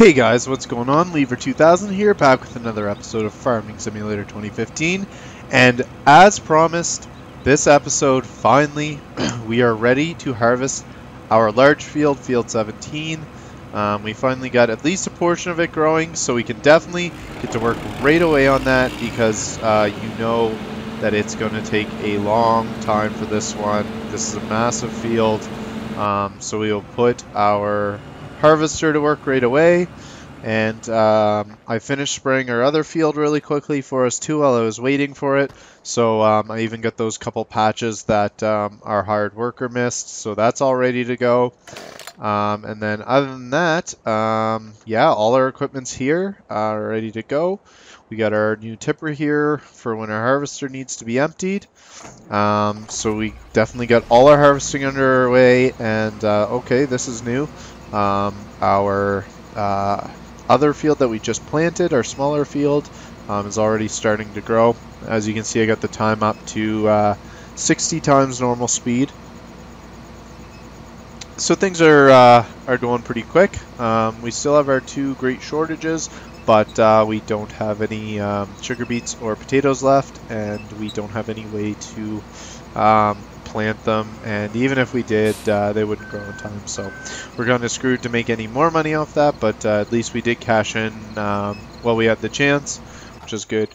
Hey guys, what's going on? Lever2000 here, back with another episode of Farming Simulator 2015. And as promised, this episode, finally, we are ready to harvest our large field, Field 17. We finally got at least a portion of it growing, so we can definitely get to work right away on that because you know that it's going to take a long time for this one. This is a massive field, so we will put our harvester to work right away. And I finished spraying our other field really quickly for us too while I was waiting for it. So I even got those couple patches that our hired worker missed, so that's all ready to go. And then other than that, yeah, all our equipment's here, ready to go. We got our new tipper here for when our harvester needs to be emptied. So we definitely got all our harvesting underway. And okay, this is new. Our other field that we just planted, our smaller field, is already starting to grow. As you can see, I got the time up to 60 times normal speed. So things are going pretty quick. We still have our two great shortages, but we don't have any sugar beets or potatoes left, and we don't have any way to plant them, and even if we did, they wouldn't grow in time, so we're going to screw to make any more money off that, but at least we did cash in while we had the chance, which is good.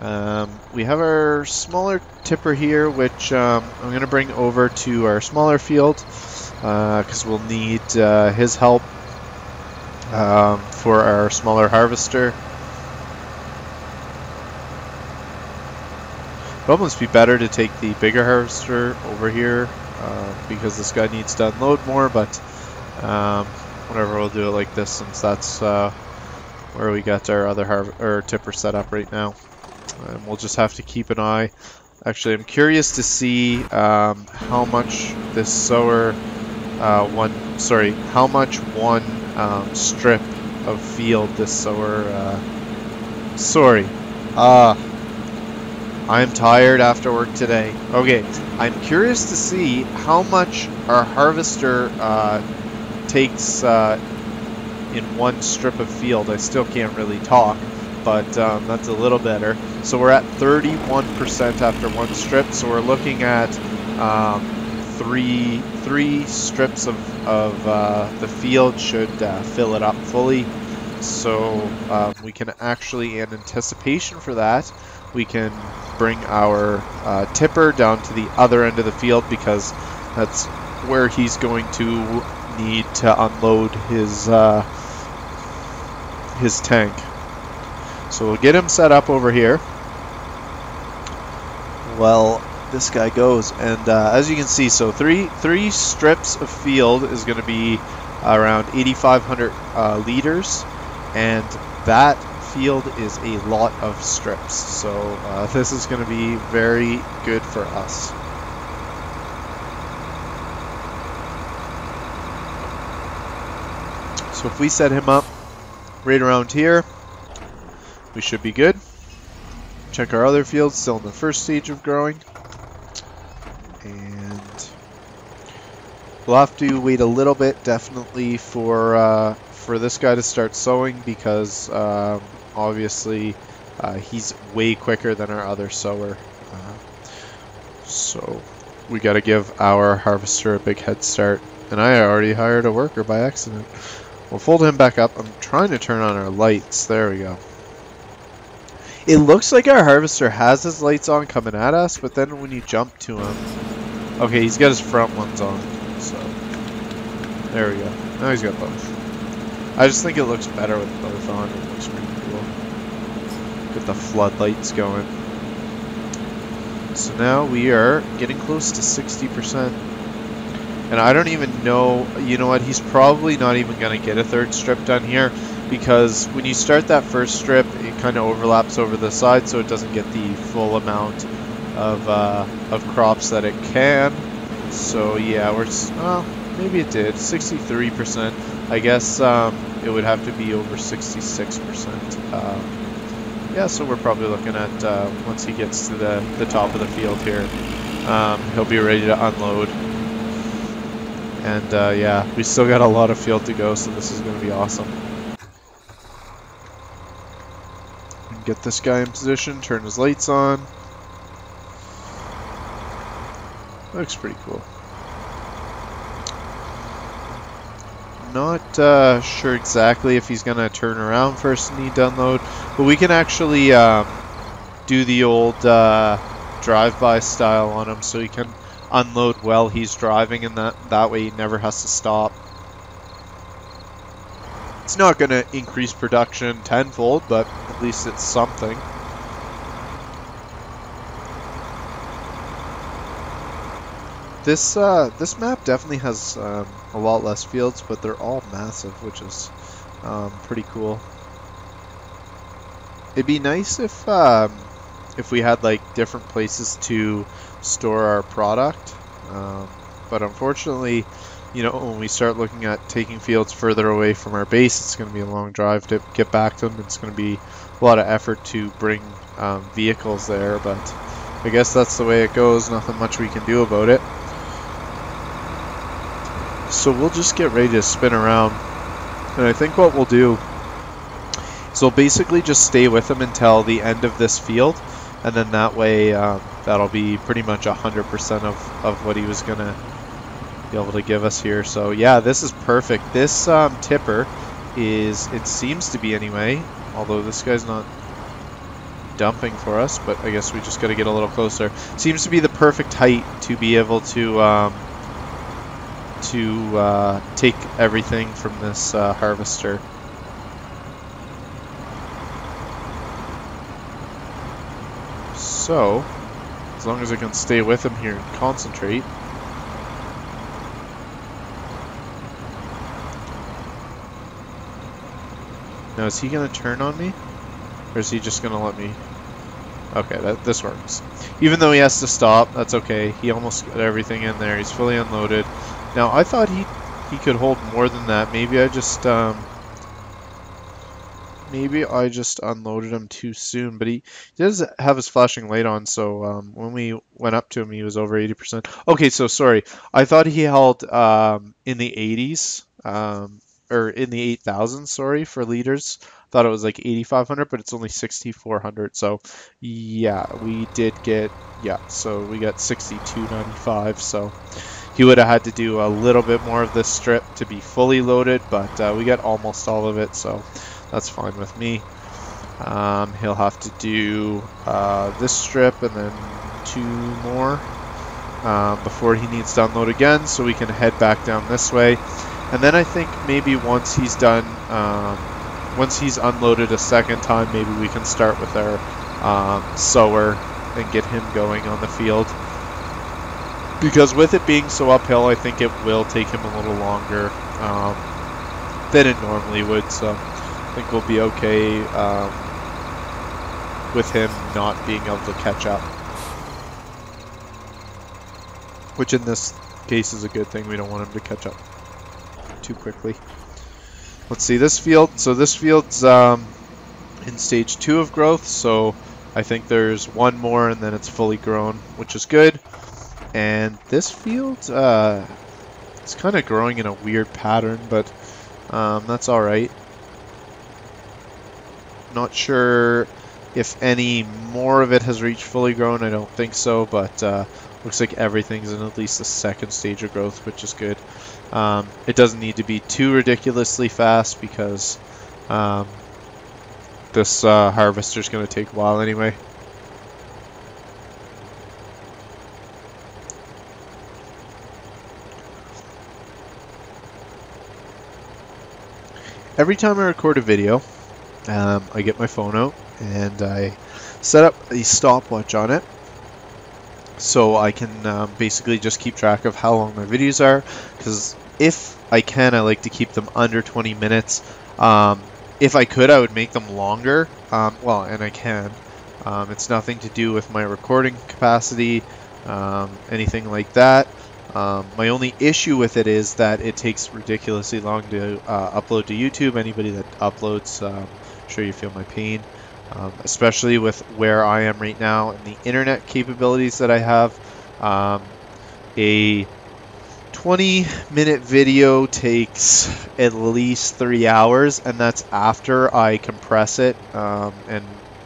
We have our smaller tipper here, which I'm going to bring over to our smaller field because we'll need his help for our smaller harvester. It would almost be better to take the bigger harvester over here because this guy needs to unload more, but whatever, we'll do it like this since that's where we got our other tipper set up right now. And we'll just have to keep an eye. Actually, I'm curious to see how much this sower how much one strip of field this sower I'm tired after work today. Okay, I'm curious to see how much our harvester takes in one strip of field. I still can't really talk, but that's a little better. So we're at 31% after one strip, so we're looking at three strips of the field should fill it up fully. So we can actually, in anticipation for that, we can bring our tipper down to the other end of the field because that's where he's going to need to unload his tank. So we'll get him set up over here. Well, this guy goes, and as you can see, so three strips of field is going to be around 8,500 liters, and that field is a lot of strips, so this is going to be very good for us. So if we set him up right around here, we should be good. Check our other fields, still in the first stage of growing, and we'll have to wait a little bit definitely for this guy to start sowing because obviously he's way quicker than our other sower, so we got to give our harvester a big head start. And I already hired a worker by accident. We'll fold him back up. I'm trying to turn on our lights. There we go. It looks like our harvester has his lights on coming at us, but then when you jump to him, okay, he's got his front ones on, so there we go. Now he's got both. I just think it looks better with both on. It looks pretty cool. Get the floodlights going. So now we are getting close to 60%. And I don't even know, you know what, he's probably not even going to get a third strip done here because when you start that first strip, it kind of overlaps over the side so it doesn't get the full amount of crops that it can. So yeah, well, maybe it did, 63%. I guess it would have to be over 66%. Yeah, so we're probably looking at once he gets to the top of the field here, he'll be ready to unload. And yeah, we still got a lot of field to go, so this is going to be awesome. get this guy in position, turn his lights on. Looks pretty cool. Not sure exactly if he's going to turn around first and need to unload, but we can actually do the old drive-by style on him so he can unload while he's driving, and that way he never has to stop. It's not going to increase production tenfold, but at least it's something. This map definitely has a lot less fields, but they're all massive, which is pretty cool. It'd be nice if we had like different places to store our product, but unfortunately, you know, when we start looking at taking fields further away from our base, it's going to be a long drive to get back to them. It's going to be a lot of effort to bring vehicles there, but I guess that's the way it goes. Nothing much we can do about it. So we'll just get ready to spin around, and I think what we'll do is we'll basically just stay with him until the end of this field, and then that way that'll be pretty much 100% of what he was gonna be able to give us here. So yeah, this is perfect. This tipper is, it seems to be anyway, although this guy's not dumping for us, but I guess we just got to get a little closer. Seems to be the perfect height to be able to take everything from this harvester. So, as long as I can stay with him here and concentrate. Now, is he going to turn on me? Or is he just going to let me? Okay, this works. Even though he has to stop, that's okay. He almost got everything in there. He's fully unloaded. Now, I thought he could hold more than that. Maybe I just unloaded him too soon. But he does have his flashing light on, so when we went up to him, he was over 80%. Okay, so sorry. I thought he held in the 80s, or in the 8,000, sorry, for liters. Thought it was like 8,500, but it's only 6,400. So yeah, we did get, yeah, so we got 6,295. So he would have had to do a little bit more of this strip to be fully loaded, but we got almost all of it, so that's fine with me. He'll have to do this strip and then 2 more before he needs to unload again, so we can head back down this way. And then I think maybe once he's done, once he's unloaded a second time, maybe we can start with our sower and get him going on the field. Because with it being so uphill, I think it will take him a little longer than it normally would. So I think we'll be okay with him not being able to catch up. Which in this case is a good thing. We don't want him to catch up too quickly. Let's see this field. So this field's in stage 2 of growth. So I think there's 1 more and then it's fully grown, which is good. And this field, it's kind of growing in a weird pattern, but that's all right. Not sure if any more of it has reached fully grown. I don't think so, but looks like everything's in at least the 2nd stage of growth, which is good. It doesn't need to be too ridiculously fast because this harvester's going to take a while anyway. Every time I record a video, I get my phone out and I set up a stopwatch on it so I can basically just keep track of how long my videos are, because if I can, I like to keep them under 20 minutes. If I could, I would make them longer, well, and I can. It's nothing to do with my recording capacity, anything like that. My only issue with it is that it takes ridiculously long to upload to YouTube. Anybody that uploads, I'm sure you feel my pain, especially with where I am right now and the internet capabilities that I have. A 20-minute video takes at least 3 hours, and that's after I compress it and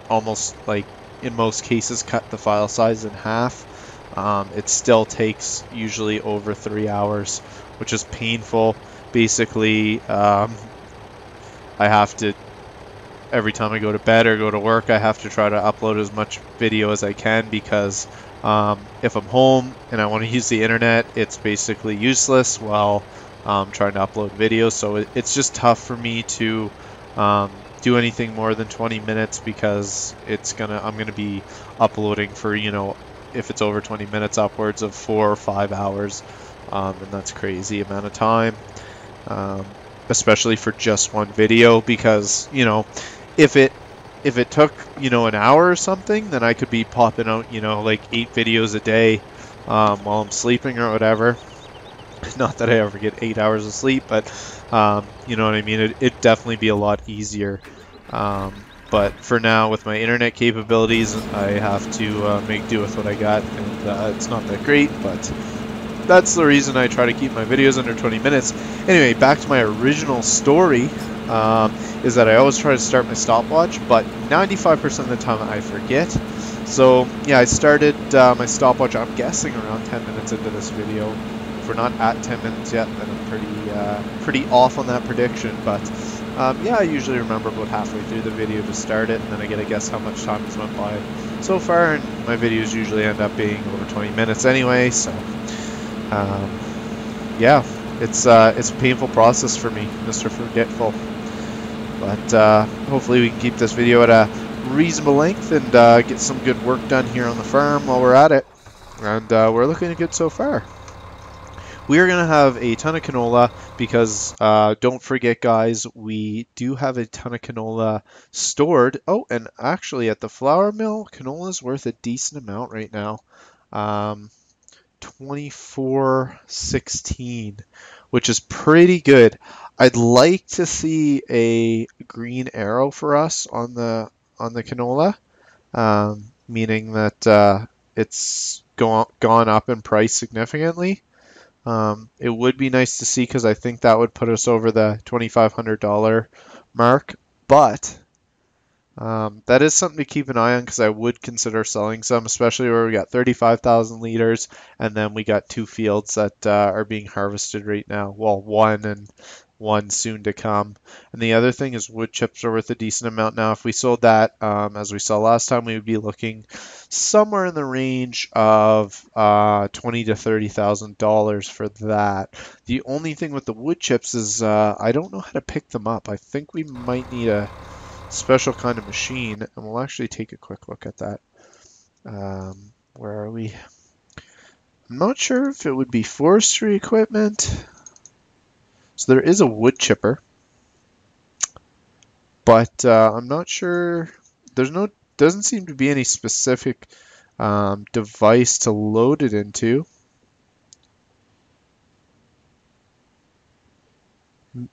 almost, like, in most cases, cut the file size in half. It still takes usually over 3 hours, which is painful. Basically, I have to, every time I go to bed or go to work, I have to try to upload as much video as I can, because if I'm home and I want to use the internet, it's basically useless while trying to upload videos. So it's just tough for me to do anything more than 20 minutes, because I'm gonna be uploading for, if it's over 20 minutes, upwards of 4 or 5 hours, and that's crazy amount of time, especially for just one video, because if it took an hour or something, then I could be popping out like 8 videos a day while I'm sleeping or whatever. Not that I ever get 8 hours of sleep, but you know what I mean. It'd definitely be a lot easier. But for now, with my internet capabilities, I have to make do with what I got, and it's not that great, but that's the reason I try to keep my videos under 20 minutes. Anyway, back to my original story, is that I always try to start my stopwatch, but 95% of the time I forget. So yeah, I started my stopwatch, I'm guessing around 10 minutes into this video. If we're not at 10 minutes yet, then I'm pretty off on that prediction, but yeah, I usually remember about halfway through the video to start it, and then I get to guess how much time has went by so far, and my videos usually end up being over 20 minutes anyway, so yeah, it's a painful process for me, Mr. Forgetful, but hopefully we can keep this video at a reasonable length and get some good work done here on the farm while we're at it, and we're looking good so far. We are going to have a ton of canola because don't forget, guys, we do have a ton of canola stored. Oh, and actually at the flour mill, canola is worth a decent amount right now. 24.16, which is pretty good. I'd like to see a green arrow for us on the canola, meaning that it's gone up in price significantly. It would be nice to see, because I think that would put us over the $2,500 mark, but that is something to keep an eye on, because I would consider selling some, especially where we got 35,000 liters, and then we got 2 fields that are being harvested right now. Well, one and one soon to come. And the other thing is wood chips are worth a decent amount now. If we sold that, as we saw last time, we would be looking somewhere in the range of $20,000 to $30,000 for that. The only thing with the wood chips is I don't know how to pick them up. I think we might need a special kind of machine, and we'll actually take a quick look at that. Where are we? I'm not sure if it would be forestry equipment. So there is a wood chipper, but I'm not sure. Doesn't seem to be any specific device to load it into.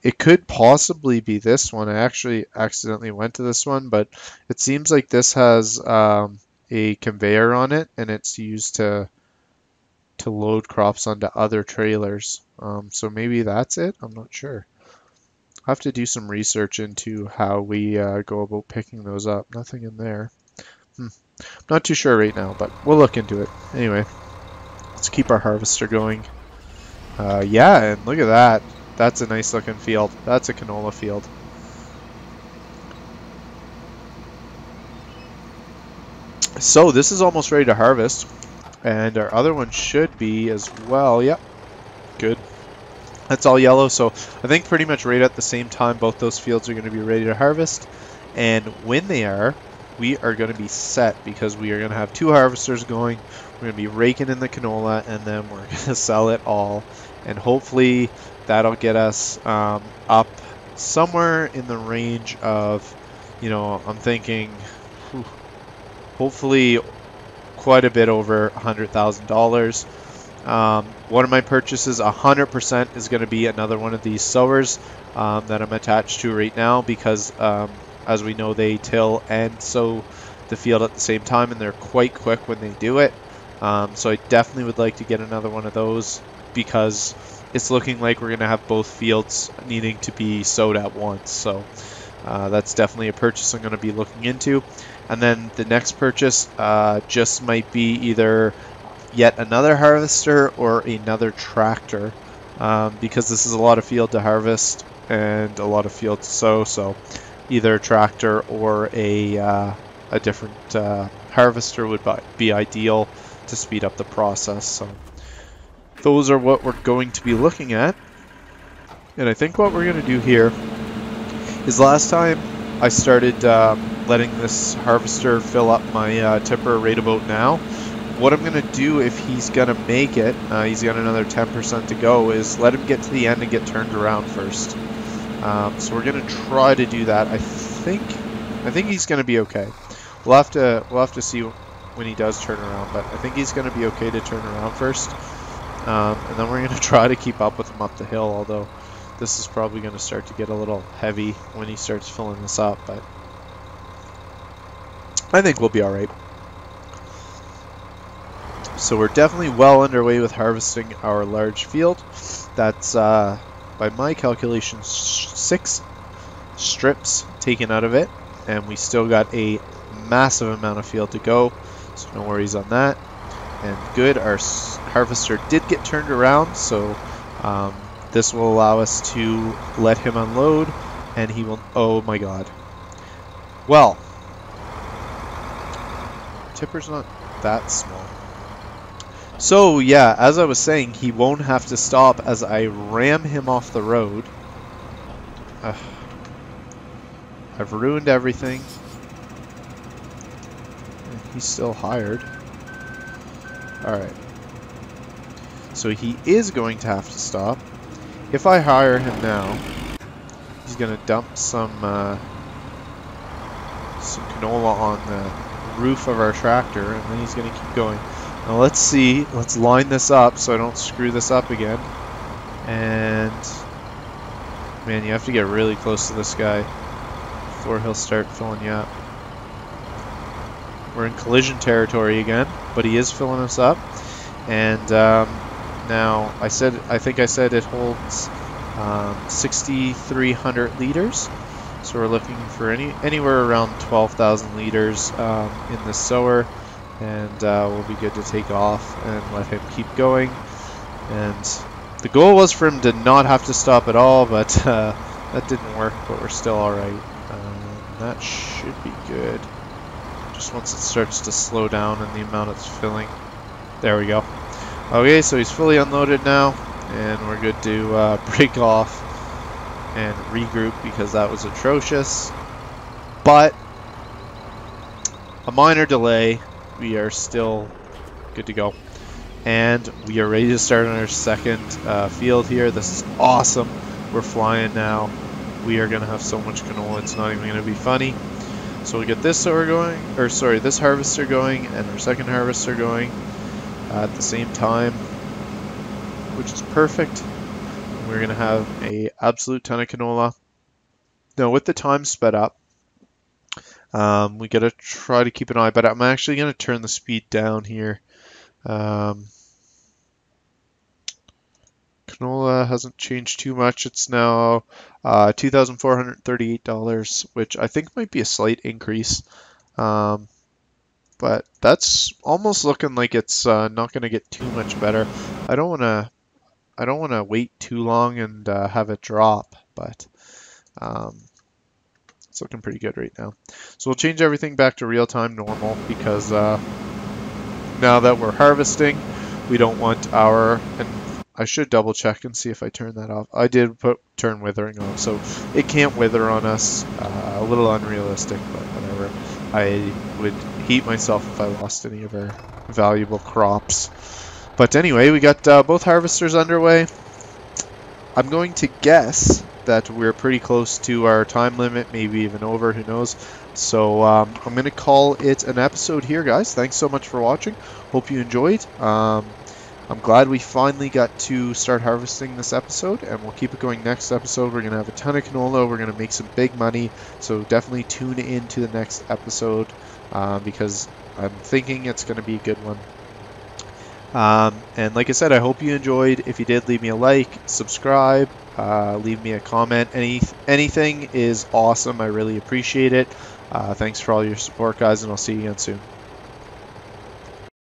It could possibly be this one. I actually accidentally went to this one, but it seems like this has a conveyor on it, and it's used to load crops onto other trailers. So maybe that's it. I'm not sure. I'll have to do some research into how we go about picking those up. Nothing in there. Not too sure right now, but we'll look into it. Anyway, let's keep our harvester going. Yeah, and look at that. That's a nice looking field. That's a canola field. So this is almost ready to harvest, and our other one should be as well. Yep, good. That's all yellow, so I think pretty much right at the same time both those fields are going to be ready to harvest, and when they are, we are going to be set, because we are going to have 2 harvesters going. We're going to be raking in the canola, and then we're going to sell it all, and hopefully that'll get us up somewhere in the range of, I'm thinking, hopefully quite a bit over $100,000. One of my purchases 100% is going to be another one of these sowers that I'm attached to right now, because as we know, they till and sow the field at the same time, and they're quite quick when they do it. So I definitely would like to get another one of those, because it's looking like we're going to have both fields needing to be sowed at once. So That's definitely a purchase I'm going to be looking into. And then the next purchase just might be either yet another harvester or another tractor, because this is a lot of field to harvest and a lot of field to sow, so either a tractor or a different harvester would be ideal to speed up the process. So those are what we're going to be looking at. And I think what we're going to do here is, last time I started letting this harvester fill up my tipper right about now. What I'm going to do, if he's going to make it, he's got another 10% to go, is let him get to the end and get turned around first. So we're going to try to do that. I think he's going to be okay. We'll have to see when he does turn around, but I think he's going to be okay to turn around first. And then we're going to try to keep up with him up the hill, although this is probably going to start to get a little heavy when he starts filling this up, but I think we'll be alright. So we're definitely well underway with harvesting our large field. That's, by my calculations, 6 strips taken out of it, and we still got a massive amount of field to go, so no worries on that. And good, our harvester did get turned around, so this will allow us to let him unload, and he will... Oh my god. Well, tipper's not that small. So yeah, as I was saying, he won't have to stop as I ram him off the road. I've ruined everything. And he's still hired. Alright. So he is going to have to stop. If I hire him now, he's going to dump some canola on the roof of our tractor, and then he's going to keep going. Now let's see, let's line this up so I don't screw this up again. And man, you have to get really close to this guy before he'll start filling you up. We're in collision territory again, but he is filling us up. And now I think I said it holds 6,300 liters. So we're looking for anywhere around 12,000 liters in the sower. And we'll be good to take off and let him keep going. And the goal was for him to not have to stop at all, but that didn't work, but we're still alright. That should be good. Just once it starts to slow down and the amount it's filling. There we go. Okay, so he's fully unloaded now, and we're good to break off and regroup because that was atrocious. But a minor delay. We are still good to go. And we are ready to start on our second field here. This is awesome. We're flying now. We are going to have so much canola, it's not even going to be funny. So we get this sower going, or sorry, this harvester going, and our second harvester going at the same time, which is perfect. We're going to have a absolute ton of canola. Now with the time sped up, we gotta try to keep an eye, but I'm actually gonna turn the speed down here. Canola hasn't changed too much. It's now $2,438, which I think might be a slight increase. But that's almost looking like it's not gonna get too much better. I don't wanna wait too long and have it drop, but it's looking pretty good right now. So we'll change everything back to real-time normal because now that we're harvesting, we don't want our... And I should double check and see if I turn that off. I did turn withering on, so it can't wither on us. A little unrealistic, but whatever. I would hate myself if I lost any of our valuable crops. But anyway, we got both harvesters underway. I'm going to guess that we're pretty close to our time limit, maybe even over, who knows. So I'm going to call it an episode here, guys. Thanks so much for watching. Hope you enjoyed. I'm glad we finally got to start harvesting this episode, and we'll keep it going next episode. We're going to have a ton of canola. We're going to make some big money, so definitely tune in to the next episode because I'm thinking it's going to be a good one. And like I said, I hope you enjoyed. If you did, leave me a like, subscribe, leave me a comment. Anything is awesome. I really appreciate it. Thanks for all your support, guys, and I'll see you again soon.